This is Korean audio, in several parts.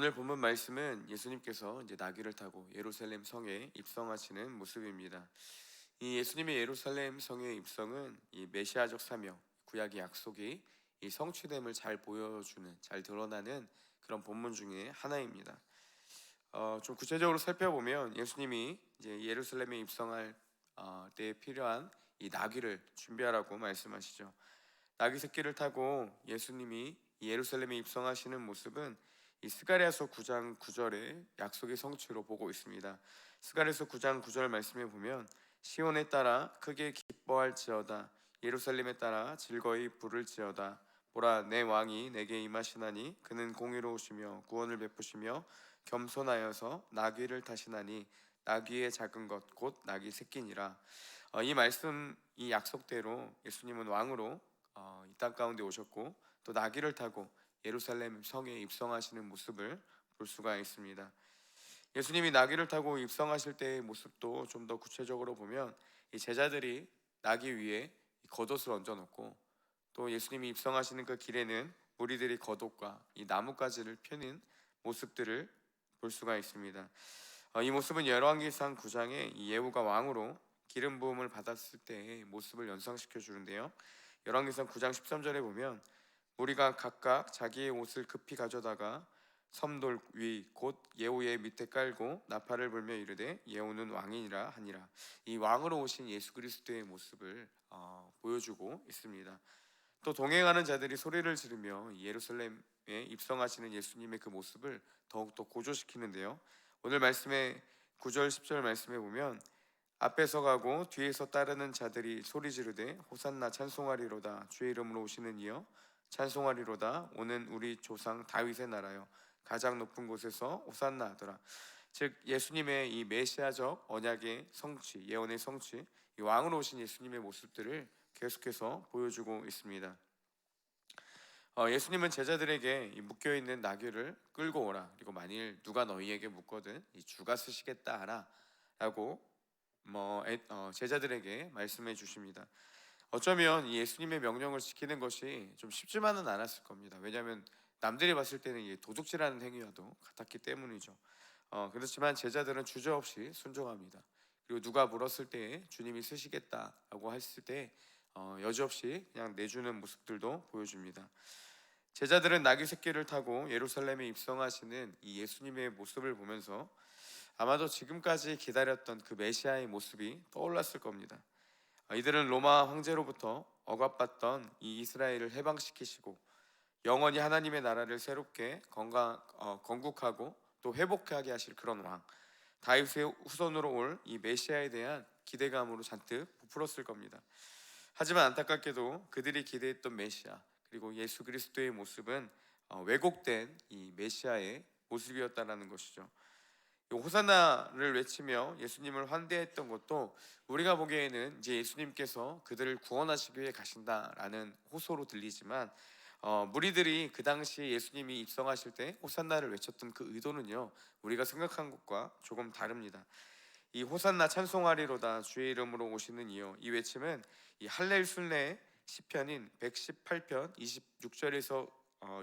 오늘 본문 말씀은 예수님께서 이제 나귀를 타고 예루살렘 성에 입성하시는 모습입니다. 이 예수님의 예루살렘 성의 입성은 이 메시아적 사명, 구약의 약속이 이 성취됨을 잘 보여주는, 잘 드러나는 그런 본문 중에 하나입니다. 좀 구체적으로 살펴보면 예수님이 이제 예루살렘에 입성할 때에 필요한 이 나귀를 준비하라고 말씀하시죠. 나귀 새끼를 타고 예수님이 이 예루살렘에 입성하시는 모습은 이 스가랴서 9장 9절의 약속의 성취로 보고 있습니다. 스가랴서 9장 9절 말씀에 보면 시온에 따라 크게 기뻐할지어다, 예루살렘에 따라 즐거이 부를지어다. 보라, 내 왕이 내게 임하시나니 그는 공의로우시며 구원을 베푸시며 겸손하여서 나귀를 타시나니 나귀의 작은 것 곧 나귀 새끼니라. 이 말씀, 이 약속대로 예수님은 왕으로 이 땅 가운데 오셨고 또 나귀를 타고 예루살렘 성에 입성하시는 모습을 볼 수가 있습니다. 예수님이 나귀를 타고 입성하실 때의 모습도 좀 더 구체적으로 보면 이 제자들이 나귀 위에 겉옷을 얹어놓고 또 예수님이 입성하시는 그 길에는 무리들이 겉옷과 이 나뭇가지를 펴는 모습들을 볼 수가 있습니다. 이 모습은 열왕기상 9장에 이 예후가 왕으로 기름 부음을 받았을 때의 모습을 연상시켜 주는데요. 열왕기상 9장 13절에 보면 무리가 각각 자기의 옷을 급히 가져다가 섬돌 위 곧 예후의 밑에 깔고 나팔을 불며 이르되 예후는 왕이니라 하니라. 이 왕으로 오신 예수 그리스도의 모습을 보여주고 있습니다. 또 동행하는 자들이 소리를 지르며 예루살렘에 입성하시는 예수님의 그 모습을 더욱더 고조시키는데요. 오늘 말씀의 9절 10절 말씀에 보면 앞에서 가고 뒤에서 따르는 자들이 소리 지르되 호산나 찬송하리로다, 주의 이름으로 오시는 이여 찬송하리로다, 오는 우리 조상 다윗의 나라여 가장 높은 곳에서 호산나 하더라. 즉 예수님의 이 메시아적 언약의 성취, 예언의 성취, 이 왕으로 오신 예수님의 모습들을 계속해서 보여주고 있습니다. 예수님은 제자들에게 이 묶여있는 나귀를 끌고 오라, 그리고 만일 누가 너희에게 묻거든 이 주가 쓰시겠다 하라 라고 제자들에게 말씀해 주십니다. 어쩌면 예수님의 명령을 지키는 것이 좀 쉽지만은 않았을 겁니다. 왜냐하면 남들이 봤을 때는 이게 도둑질하는 행위와도 같았기 때문이죠. 그렇지만 제자들은 주저없이 순종합니다. 그리고 누가 물었을 때 주님이 쓰시겠다라고 했을 때 여지없이 그냥 내주는 모습들도 보여줍니다. 제자들은 나귀 새끼를 타고 예루살렘에 입성하시는 이 예수님의 모습을 보면서 아마도 지금까지 기다렸던 그 메시아의 모습이 떠올랐을 겁니다. 이들은 로마 황제로부터 억압받던 이 이스라엘을 해방시키시고 영원히 하나님의 나라를 새롭게 건국하고 또 회복하게 하실 그런 왕, 다윗의 후손으로 올 이 메시아에 대한 기대감으로 잔뜩 부풀었을 겁니다. 하지만 안타깝게도 그들이 기대했던 메시아 그리고 예수 그리스도의 모습은 왜곡된 이 메시아의 모습이었다라는 것이죠. 호산나를 외치며 예수님을 환대했던 것도 우리가 보기에는 이제 예수님께서 그들을 구원하시기 위해 가신다라는 호소로 들리지만 무리들이 그 당시 예수님이 입성하실 때 호산나를 외쳤던 그 의도는요, 우리가 생각한 것과 조금 다릅니다. 이 호산나 찬송하리로다, 주의 이름으로 오시는 이여, 이 외침은 이 할렐 순례 시편인 118편 26절에서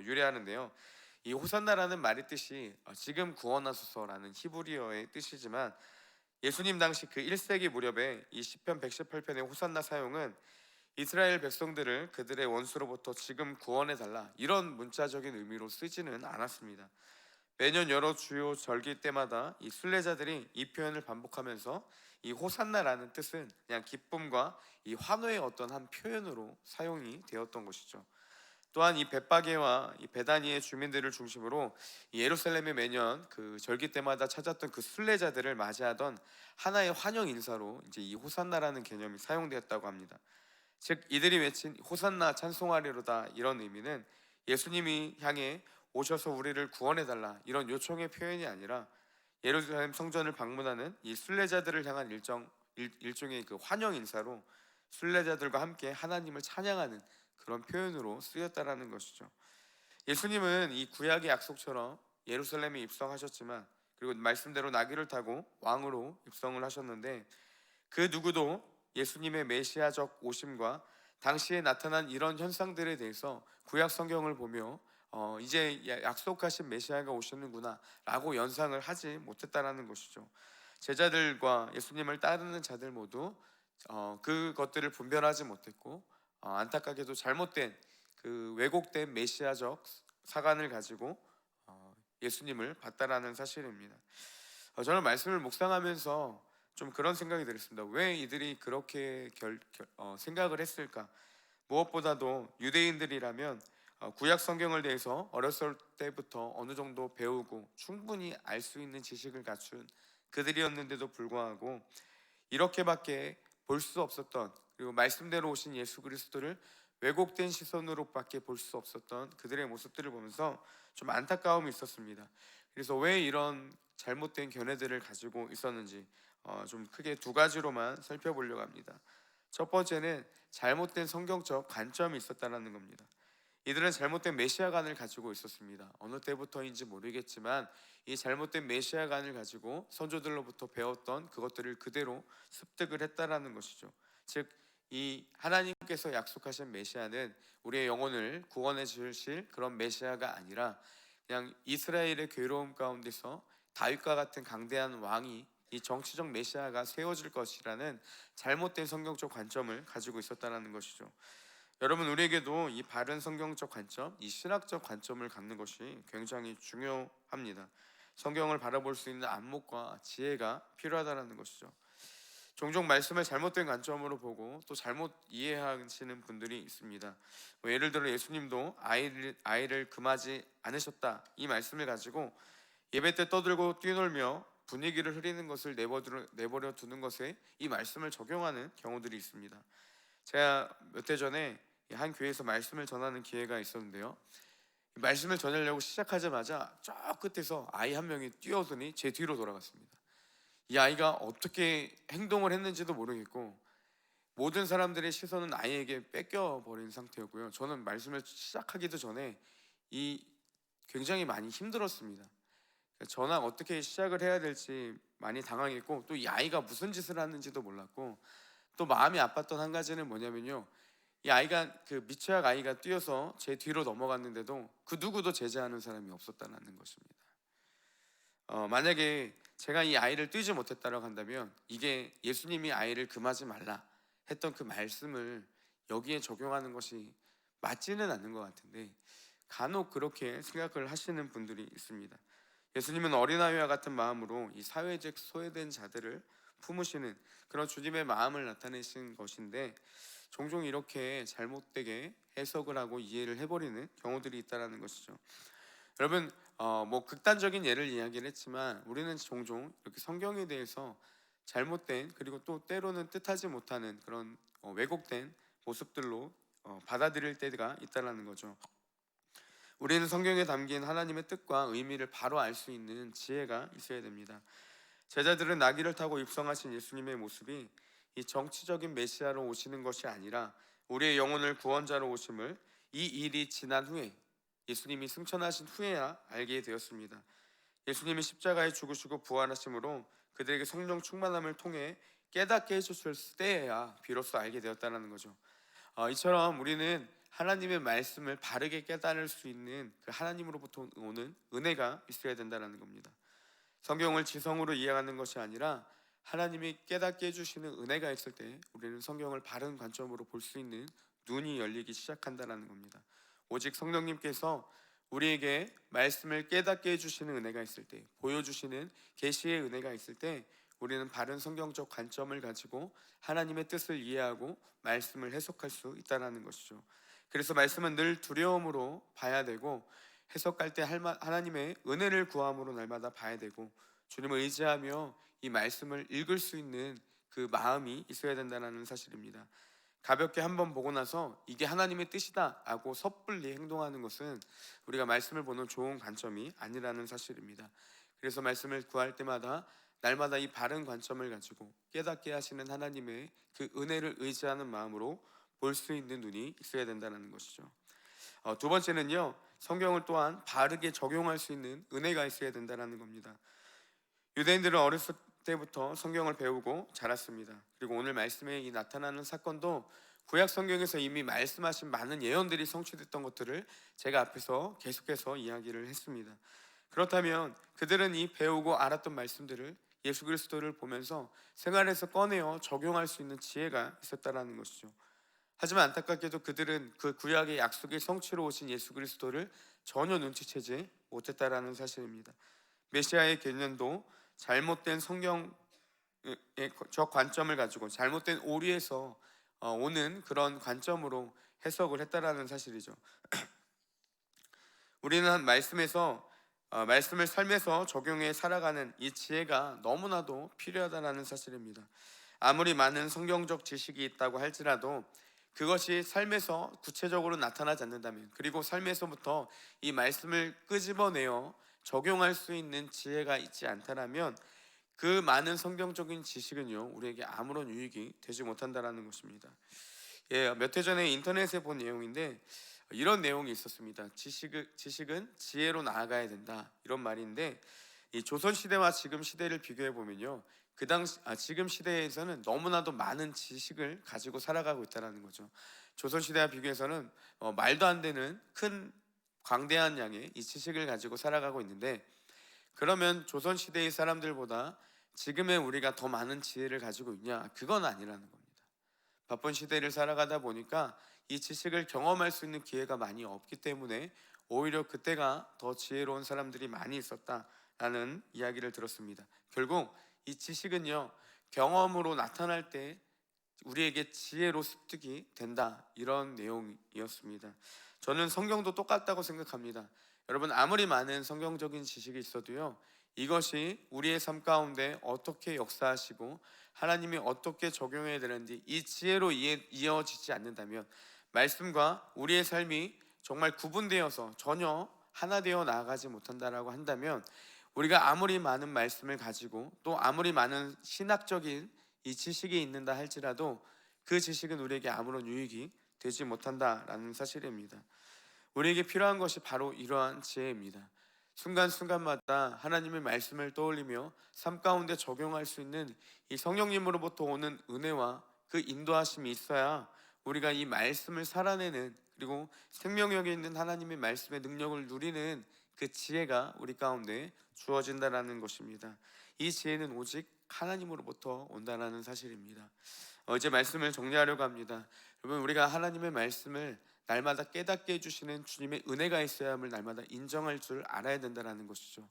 유래하는데요. 이 호산나라는 말의 뜻이 지금 구원하소서라는 히브리어의 뜻이지만 예수님 당시 그 1세기 무렵에 이 시편 118편의 호산나 사용은 이스라엘 백성들을 그들의 원수로부터 지금 구원해달라 이런 문자적인 의미로 쓰지는 않았습니다. 매년 여러 주요 절기 때마다 이 순례자들이 이 표현을 반복하면서 이 호산나라는 뜻은 그냥 기쁨과 이 환호의 어떤 한 표현으로 사용이 되었던 것이죠. 또한 이 벳바게와 이 베다니의 주민들을 중심으로 이 예루살렘에 매년 그 절기 때마다 찾았던 그 순례자들을 맞이하던 하나의 환영 인사로 이제 이 호산나라는 개념이 사용되었다고 합니다. 즉 이들이 외친 호산나 찬송하리로다 이런 의미는 예수님이 향해 오셔서 우리를 구원해달라 이런 요청의 표현이 아니라 예루살렘 성전을 방문하는 이 순례자들을 향한 일종의 그 환영 인사로 순례자들과 함께 하나님을 찬양하는 그런 표현으로 쓰였다라는 것이죠. 예수님은 이 구약의 약속처럼 예루살렘에 입성하셨지만 그리고 말씀대로 나귀를 타고 왕으로 입성을 하셨는데 그 누구도 예수님의 메시아적 오심과 당시에 나타난 이런 현상들에 대해서 구약 성경을 보며 이제 약속하신 메시아가 오시는구나라고 연상을 하지 못했다라는 것이죠. 제자들과 예수님을 따르는 자들 모두 그것들을 분별하지 못했고, 안타깝게도 잘못된 그 왜곡된 메시아적 사관을 가지고 예수님을 봤다라는 사실입니다. 저는 말씀을 묵상하면서 좀 그런 생각이 들었습니다. 왜 이들이 그렇게 생각을 했을까? 무엇보다도 유대인들이라면 구약 성경을 대해서 어렸을 때부터 어느 정도 배우고 충분히 알 수 있는 지식을 갖춘 그들이었는데도 불구하고 이렇게밖에 볼 수 없었던, 그리고 말씀대로 오신 예수 그리스도를 왜곡된 시선으로밖에 볼 수 없었던 그들의 모습들을 보면서 좀 안타까움이 있었습니다. 그래서 왜 이런 잘못된 견해들을 가지고 있었는지 좀 크게 두 가지로만 살펴보려고 합니다. 첫 번째는 잘못된 성경적 관점이 있었다는 겁니다. 이들은 잘못된 메시아관을 가지고 있었습니다. 어느 때부터인지 모르겠지만 이 잘못된 메시아관을 가지고 선조들로부터 배웠던 그것들을 그대로 습득을 했다라는 것이죠. 즉, 이 하나님께서 약속하신 메시아는 우리의 영혼을 구원해 주실 그런 메시아가 아니라 그냥 이스라엘의 괴로움 가운데서 다윗과 같은 강대한 왕이, 이 정치적 메시아가 세워질 것이라는 잘못된 성경적 관점을 가지고 있었다는 것이죠. 여러분, 우리에게도 이 바른 성경적 관점, 이 신학적 관점을 갖는 것이 굉장히 중요합니다. 성경을 바라볼 수 있는 안목과 지혜가 필요하다는 것이죠. 종종 말씀을 잘못된 관점으로 보고 또 잘못 이해하시는 분들이 있습니다. 예를 들어 예수님도 아이를 금하지 않으셨다, 이 말씀을 가지고 예배 때 떠들고 뛰놀며 분위기를 흐리는 것을 내버려 두는 것에 이 말씀을 적용하는 경우들이 있습니다. 제가 몇 해 전에 한 교회에서 말씀을 전하는 기회가 있었는데요, 말씀을 전하려고 시작하자마자 저 끝에서 아이 한 명이 뛰어오더니 제 뒤로 돌아갔습니다. 이 아이가 어떻게 행동을 했는지도 모르겠고 모든 사람들의 시선은 아이에게 뺏겨버린 상태였고요. 저는 말씀을 시작하기도 전에 이 굉장히 많이 힘들었습니다. 전학 어떻게 시작을 해야 될지 많이 당황했고, 또 이 아이가 무슨 짓을 하는지도 몰랐고, 또 마음이 아팠던 한 가지는 뭐냐면요, 이 아이가, 그 미취학 아이가 뛰어서 제 뒤로 넘어갔는데도 그 누구도 제지하는 사람이 없었다는 것입니다. 만약에 제가 이 아이를 뛰지 못했다고 한다면 이게 예수님이 아이를 금하지 말라 했던 그 말씀을 여기에 적용하는 것이 맞지는 않는 것 같은데, 간혹 그렇게 생각을 하시는 분들이 있습니다. 예수님은 어린아이와 같은 마음으로 이 사회적 소외된 자들을 품으시는 그런 주님의 마음을 나타내신 것인데, 종종 이렇게 잘못되게 해석을 하고 이해를 해버리는 경우들이 있다는 것이죠. 여러분, 뭐 극단적인 예를 이야기를 했지만 우리는 종종 이렇게 성경에 대해서 잘못된, 그리고 또 때로는 뜻하지 못하는 그런 왜곡된 모습들로 받아들일 때가 있다는 거죠. 우리는 성경에 담긴 하나님의 뜻과 의미를 바로 알 수 있는 지혜가 있어야 됩니다. 제자들은 나귀를 타고 입성하신 예수님의 모습이 이 정치적인 메시아로 오시는 것이 아니라 우리의 영혼을 구원자로 오심을 이 일이 지난 후에, 예수님이 승천하신 후에야 알게 되었습니다. 예수님이 십자가에 죽으시고 부활하심으로 그들에게 성령 충만함을 통해 깨닫게 해주셨을 때야 비로소 알게 되었다는 거죠. 이처럼 우리는 하나님의 말씀을 바르게 깨달을 수 있는 그 하나님으로부터 오는 은혜가 있어야 된다는 겁니다. 성경을 지성으로 이해하는 것이 아니라 하나님이 깨닫게 해주시는 은혜가 있을 때 우리는 성경을 바른 관점으로 볼 수 있는 눈이 열리기 시작한다는 겁니다. 오직 성령님께서 우리에게 말씀을 깨닫게 해주시는 은혜가 있을 때, 보여주시는 계시의 은혜가 있을 때 우리는 바른 성경적 관점을 가지고 하나님의 뜻을 이해하고 말씀을 해석할 수 있다는 것이죠. 그래서 말씀은 늘 두려움으로 봐야 되고, 해석할 때 하나님의 은혜를 구함으로 날마다 봐야 되고, 주님을 의지하며 이 말씀을 읽을 수 있는 그 마음이 있어야 된다는 사실입니다. 가볍게 한번 보고 나서 이게 하나님의 뜻이다 하고 섣불리 행동하는 것은 우리가 말씀을 보는 좋은 관점이 아니라는 사실입니다. 그래서 말씀을 구할 때마다 날마다 이 바른 관점을 가지고 깨닫게 하시는 하나님의 그 은혜를 의지하는 마음으로 볼 수 있는 눈이 있어야 된다는 것이죠. 두 번째는요, 성경을 또한 바르게 적용할 수 있는 은혜가 있어야 된다는 겁니다. 유대인들은 어렸을 때부터 성경을 배우고 자랐습니다. 그리고 오늘 말씀에 이 나타나는 사건도 구약 성경에서 이미 말씀하신 많은 예언들이 성취됐던 것들을 제가 앞에서 계속해서 이야기를 했습니다. 그렇다면 그들은 이 배우고 알았던 말씀들을 예수 그리스도를 보면서 생활에서 꺼내어 적용할 수 있는 지혜가 있었다라는 것이죠. 하지만 안타깝게도 그들은 그 구약의 약속의 성취로 오신 예수 그리스도를 전혀 눈치채지 못했다라는 사실입니다. 메시아의 개념도 잘못된 성경의 저 관점을 가지고 잘못된 오류에서 오는 그런 관점으로 해석을 했다라는 사실이죠. 우리는 말씀을 삶에서 적용해 살아가는 이 지혜가 너무나도 필요하다는 사실입니다. 아무리 많은 성경적 지식이 있다고 할지라도 그것이 삶에서 구체적으로 나타나지 않는다면, 그리고 삶에서부터 이 말씀을 끄집어내어 적용할 수 있는 지혜가 있지 않다면 그 많은 성경적인 지식은요 우리에게 아무런 유익이 되지 못한다라는 것입니다. 몇 해 전에 인터넷에 본 내용인데 이런 내용이 있었습니다. 지식은 지혜로 나아가야 된다, 이런 말인데, 이 조선 시대와 지금 시대를 비교해 보면요, 지금 시대에서는 너무나도 많은 지식을 가지고 살아가고 있다는 거죠. 조선 시대와 비교해서는 말도 안 되는 큰 광대한 양의 이 지식을 가지고 살아가고 있는데, 그러면 조선 시대의 사람들보다 지금의 우리가 더 많은 지혜를 가지고 있냐? 그건 아니라는 겁니다. 바쁜 시대를 살아가다 보니까 이 지식을 경험할 수 있는 기회가 많이 없기 때문에 오히려 그때가 더 지혜로운 사람들이 많이 있었다라는 이야기를 들었습니다. 결국 이 지식은요 경험으로 나타날 때 우리에게 지혜로 습득이 된다, 이런 내용이었습니다. 저는 성경도 똑같다고 생각합니다. 여러분, 아무리 많은 성경적인 지식이 있어도요 이것이 우리의 삶 가운데 어떻게 역사하시고 하나님이 어떻게 적용해야 되는지 이 지혜로 이어지지 않는다면, 말씀과 우리의 삶이 정말 구분되어서 전혀 하나 되어 나아가지 못한다라고 한다면, 우리가 아무리 많은 말씀을 가지고 또 아무리 많은 신학적인 이 지식이 있는다 할지라도 그 지식은 우리에게 아무런 유익이 되지 못한다라는 사실입니다. 우리에게 필요한 것이 바로 이러한 지혜입니다. 순간순간마다 하나님의 말씀을 떠올리며 삶 가운데 적용할 수 있는 이 성령님으로부터 오는 은혜와 그 인도하심이 있어야 우리가 이 말씀을 살아내는, 그리고 생명력에 있는 하나님의 말씀의 능력을 누리는 그 지혜가 우리 가운데 주어진다라는 것입니다. 이 지혜는 오직 하나님으로부터 온다라는 사실입니다. 이제 말씀을 정리하려고 합니다. 여러분, 우리가 하나님의 말씀을 날마다 깨닫게 해주시는 주님의 은혜가 있어야 함을 날마다 인정할 줄 알아야 된다는 것이죠.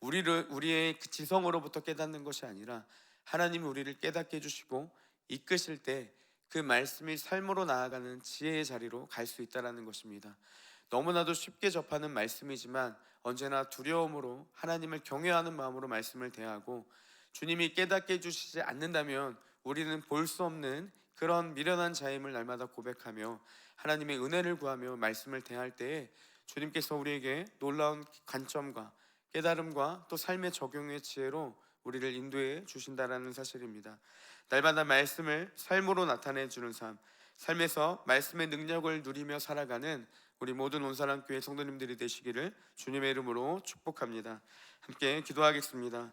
우리의 그 지성으로부터 깨닫는 것이 아니라 하나님이 우리를 깨닫게 해주시고 이끄실 때 그 말씀이 삶으로 나아가는 지혜의 자리로 갈 수 있다는 것입니다. 너무나도 쉽게 접하는 말씀이지만 언제나 두려움으로 하나님을 경외하는 마음으로 말씀을 대하고, 주님이 깨닫게 해주시지 않는다면 우리는 볼 수 없는 그런 미련한 자임을 날마다 고백하며 하나님의 은혜를 구하며 말씀을 대할 때에 주님께서 우리에게 놀라운 관점과 깨달음과 또 삶의 적용의 지혜로 우리를 인도해 주신다라는 사실입니다. 날마다 말씀을 삶으로 나타내 주는 삶에서 말씀의 능력을 누리며 살아가는 우리 모든 온사랑교회 성도님들이 되시기를 주님의 이름으로 축복합니다. 함께 기도하겠습니다.